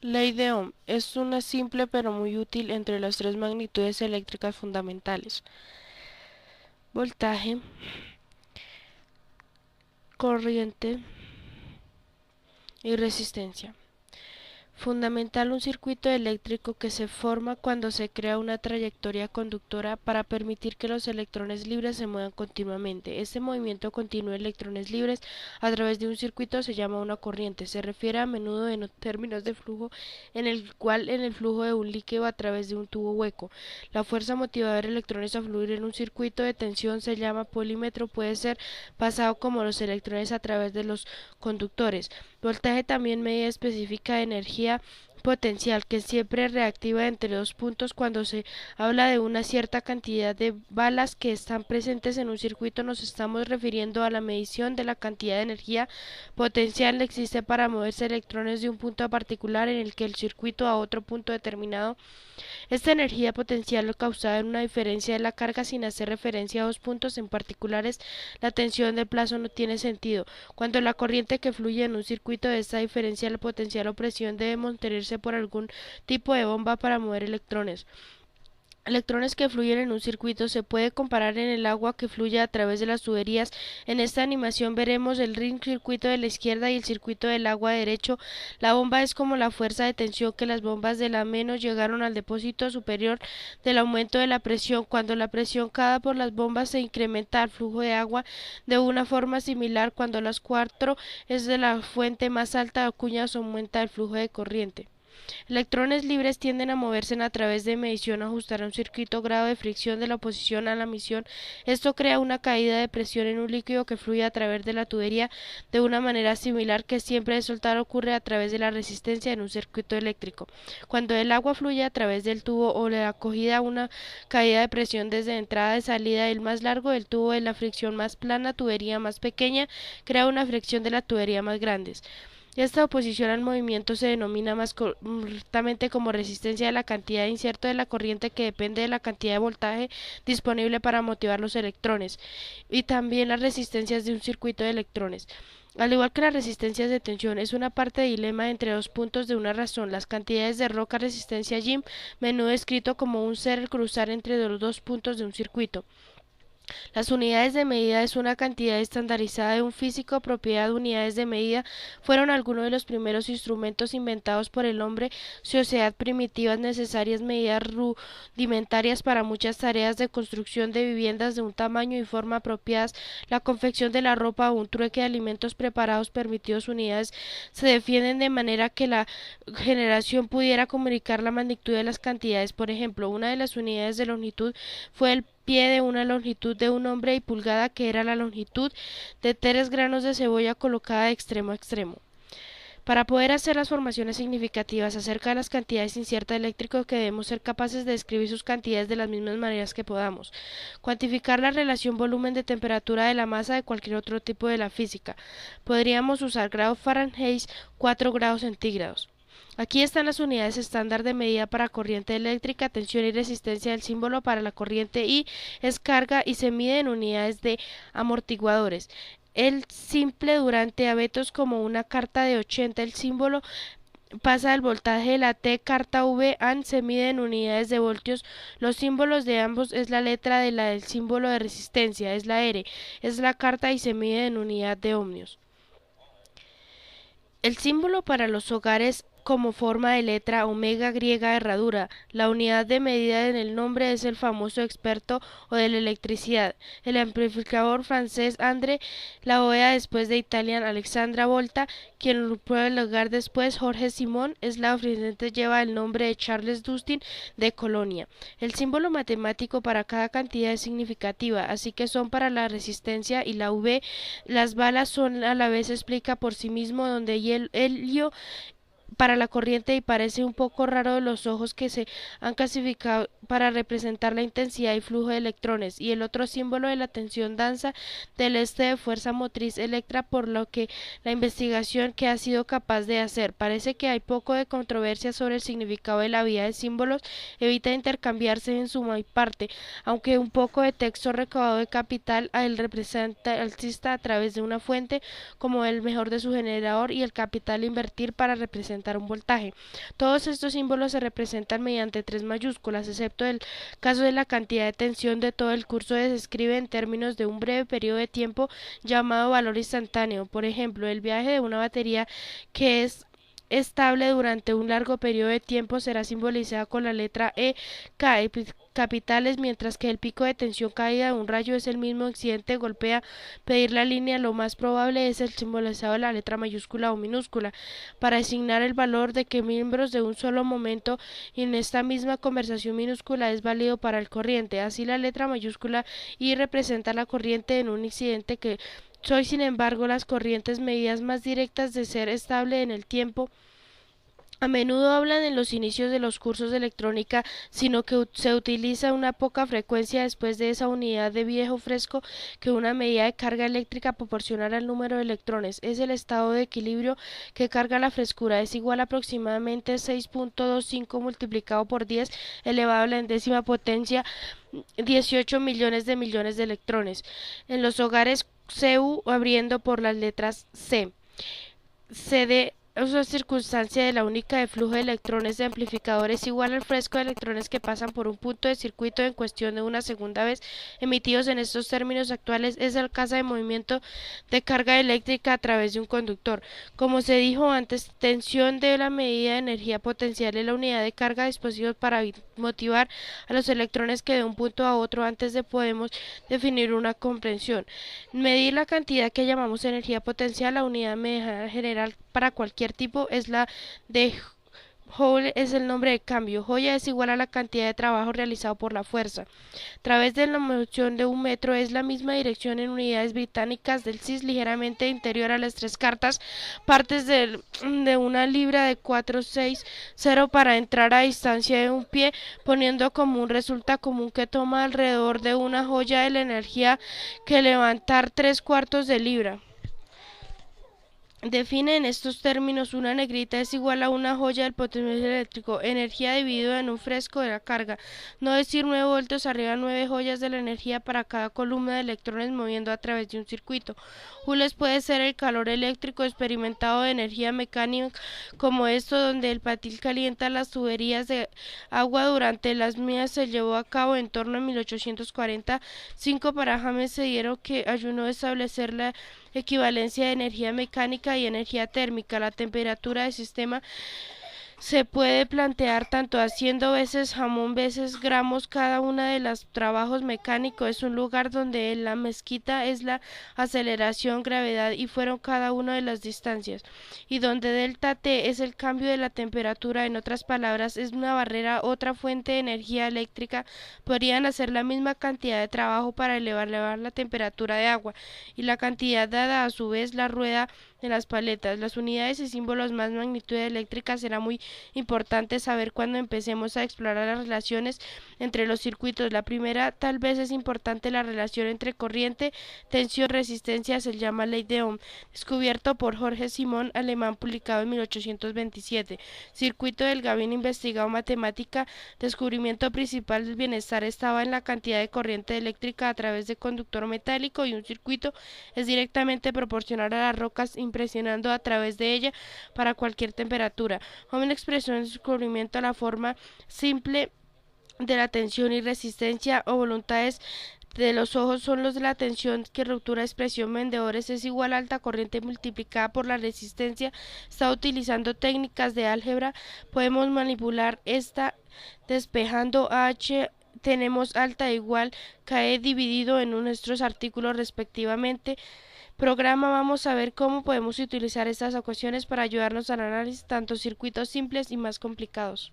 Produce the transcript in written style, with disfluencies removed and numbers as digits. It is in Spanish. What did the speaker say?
Ley de Ohm es una simple pero muy útil entre las tres magnitudes eléctricas fundamentales: voltaje, corriente y resistencia. Fundamental: un circuito eléctrico que se forma cuando se crea una trayectoria conductora para permitir que los electrones libres se muevan continuamente. Este movimiento continuo de electrones libres a través de un circuito se llama una corriente. Se refiere a menudo en términos de flujo, en el cual en el flujo de un líquido a través de un tubo hueco. La fuerza motivadora de electrones a fluir en un circuito de tensión se llama polímetro. Puede ser pasado como los electrones a través de los conductores. Voltaje, también medida específica de energía potencial, que siempre reactiva entre dos puntos. Cuando se habla de una cierta cantidad de balas que están presentes en un circuito, nos estamos refiriendo a la medición de la cantidad de energía potencial que existe para moverse electrones de un punto particular en el que el circuito a otro punto determinado. Esta energía potencial es causada en una diferencia de la carga. Sin hacer referencia a dos puntos en particulares, la tensión del plazo no tiene sentido. Cuando la corriente que fluye en un circuito de esta diferencia de potencial o presión debe mantenerse por algún tipo de bomba para mover electrones. Electrones que fluyen en un circuito se puede comparar en el agua que fluye a través de las tuberías. En esta animación veremos el ring circuito de la izquierda y el circuito del agua derecho. La bomba es como la fuerza de tensión que las bombas de la menos llegaron al depósito superior del aumento de la presión. Cuando la presión cada por las bombas se incrementa, el flujo de agua de una forma similar. Cuando las cuatro es de la fuente más alta de cuñas aumenta el flujo de corriente. Electrones libres tienden a moverse a través de medición. Ajustar a un circuito grado de fricción de la oposición a la emisión. Esto crea una caída de presión en un líquido que fluye a través de la tubería de una manera similar que siempre de soltar ocurre a través de la resistencia en un circuito eléctrico. Cuando el agua fluye a través del tubo o la acogida, una caída de presión desde entrada y salida. El más largo del tubo es la fricción más plana, tubería más pequeña crea una fricción de la tubería más grande. Esta oposición al movimiento se denomina más correctamente como resistencia de la cantidad incierta de la corriente, que depende de la cantidad de voltaje disponible para motivar los electrones, y también las resistencias de un circuito de electrones. Al igual que las resistencias de tensión, es una parte de dilema entre dos puntos de una razón. Las cantidades de roca resistencia Jim, menudo escrito como un ser cruzar entre los dos puntos de un circuito. Las unidades de medida es una cantidad estandarizada de un físico. Propiedad: unidades de medida fueron algunos de los primeros instrumentos inventados por el hombre. Sociedad primitivas necesarias, medidas rudimentarias para muchas tareas de construcción de viviendas de un tamaño y forma apropiadas, la confección de la ropa o un trueque de alimentos preparados permitidos. Unidades se definen de manera que la generación pudiera comunicar la magnitud de las cantidades. Por ejemplo, una de las unidades de longitud fue el pie de una longitud de un hombre, y pulgada, que era la longitud de 3 granos de cebolla colocada de extremo a extremo. Para poder hacer las formaciones significativas acerca de las cantidades inciertas eléctricas, que debemos ser capaces de describir sus cantidades de las mismas maneras que podamos cuantificar la relación volumen de temperatura de la masa de cualquier otro tipo de la física. Podríamos usar grados Fahrenheit, 4 grados centígrados. Aquí están las unidades estándar de medida para corriente eléctrica: tensión y resistencia. El símbolo para la corriente I es carga y se mide en unidades de amortiguadores. El simple durante abetos como una carta de 80. El símbolo pasa del voltaje de la T. Carta V AN se mide en unidades de voltios. Los símbolos de ambos es la letra de la del símbolo de resistencia, es la R, es la carta y se mide en unidad de ohmios. El símbolo para los hogares como forma de letra omega griega herradura. La unidad de medida en el nombre es el famoso experto o de la electricidad, el amplificador francés André Lavoie, después de Italian Alexandra Volta, quien lo prueba el lugar después Jorge Simón. Es la ofreciente lleva el nombre de Charles Dustin de Colonia. El símbolo matemático para cada cantidad es significativa, así que son para la resistencia y la V. Las balas son a la vez explica por sí mismo, donde el helio para la corriente, y parece un poco raro de los ojos que se han clasificado para representar la intensidad y flujo de electrones, y el otro símbolo de la tensión danza del este de fuerza motriz electra, por lo que la investigación que ha sido capaz de hacer parece que hay poco de controversia sobre el significado de la vía de símbolos. Evita intercambiarse en suma y parte, aunque un poco de texto recabado de capital el representa alcista a través de una fuente como el mejor de su generador, y el capital invertir para representar representar un voltaje. Todos estos símbolos se representan mediante 3 mayúsculas, excepto el caso de la cantidad de tensión de todo el curso se describe en términos de un breve periodo de tiempo llamado valor instantáneo. Por ejemplo, el viaje de una batería que es estable durante un largo periodo de tiempo será simbolizada con la letra E, K, capitales, mientras que el pico de tensión caída de un rayo es el mismo accidente golpea pedir la línea, lo más probable es el simbolizado de la letra mayúscula o minúscula, para designar el valor de que miembros de un solo momento y en esta misma conversación minúscula es válido para el corriente. Así la letra mayúscula I representa la corriente en un incidente que soy, sin embargo, las corrientes medidas más directas de ser estable en el tiempo. A menudo hablan en los inicios de los cursos de electrónica, sino que se utiliza una poca frecuencia después de esa unidad de viejo fresco que una medida de carga eléctrica proporcional al número de electrones. Es el estado de equilibrio que carga la frescura. Es igual a aproximadamente 6.25 multiplicado por 10 elevado a la décima potencia 18 millones de electrones. En los hogares CU abriendo por las letras C. CD es una circunstancia de la única de flujo de electrones de amplificador es igual al fresco de electrones que pasan por un punto de circuito en cuestión de una segunda vez. Emitidos en estos términos actuales es el caso de movimiento de carga eléctrica a través de un conductor. Como se dijo antes, tensión de la medida de energía potencial es la unidad de carga de dispositivos para motivar a los electrones que de un punto a otro antes de podemos definir una comprensión. Medir la cantidad que llamamos energía potencial, la unidad medida general para cualquier tipo es la de Joule, es el nombre de cambio. Joya es igual a la cantidad de trabajo realizado por la fuerza. A través de la moción de un metro es la misma dirección en unidades británicas del CIS, ligeramente inferior a las 3 cuartas partes de una libra de 460 para entrar a distancia de un pie, poniendo como un resulta común que toma alrededor de una joya de la energía que levantar 3/4 de libra. Define en estos términos una negrita es igual a una joya del potencial eléctrico, energía dividido en un fresco de la carga, no decir 9 voltios arriba 9 joyas de la energía para cada columna de electrones moviendo a través de un circuito. Joules puede ser el calor eléctrico experimentado de energía mecánica como esto donde el patil calienta las tuberías de agua durante las mías se llevó a cabo en torno a 1840. 5 para James se dieron que ayudó a establecer la equivalencia de energía mecánica y energía térmica. La temperatura del sistema se puede plantear tanto haciendo veces jamón veces gramos. Cada una de los trabajos mecánicos es un lugar donde la mezquita es la aceleración, gravedad y fueron cada una de las distancias, y donde delta T es el cambio de la temperatura. En otras palabras, es una barrera, otra fuente de energía eléctrica. Podrían hacer la misma cantidad de trabajo para elevar la temperatura de agua, y la cantidad dada a su vez la rueda de las paletas. Las unidades y símbolos más magnitud eléctrica será muy importante saber cuando empecemos a explorar las relaciones entre los circuitos. La primera tal vez es importante la relación entre corriente, tensión, resistencia, se llama ley de Ohm, descubierto por Jorge Simón, alemán, publicado en 1827. Circuito del Gauss investigado matemática, descubrimiento principal del bienestar estaba en la cantidad de corriente eléctrica a través de conductor metálico y un circuito es directamente proporcional a las rocas impresionando a través de ella para cualquier temperatura. Ohm expresó en su descubrimiento la forma simple de la tensión y resistencia o voluntades de los ojos son los de la tensión que ruptura expresión vendedores es igual a alta corriente multiplicada por la resistencia. Está utilizando técnicas de álgebra. Podemos manipular esta despejando H tenemos alta igual KE dividido en nuestros artículos respectivamente. Programa vamos a ver cómo podemos utilizar estas ecuaciones para ayudarnos al análisis tanto circuitos simples y más complicados.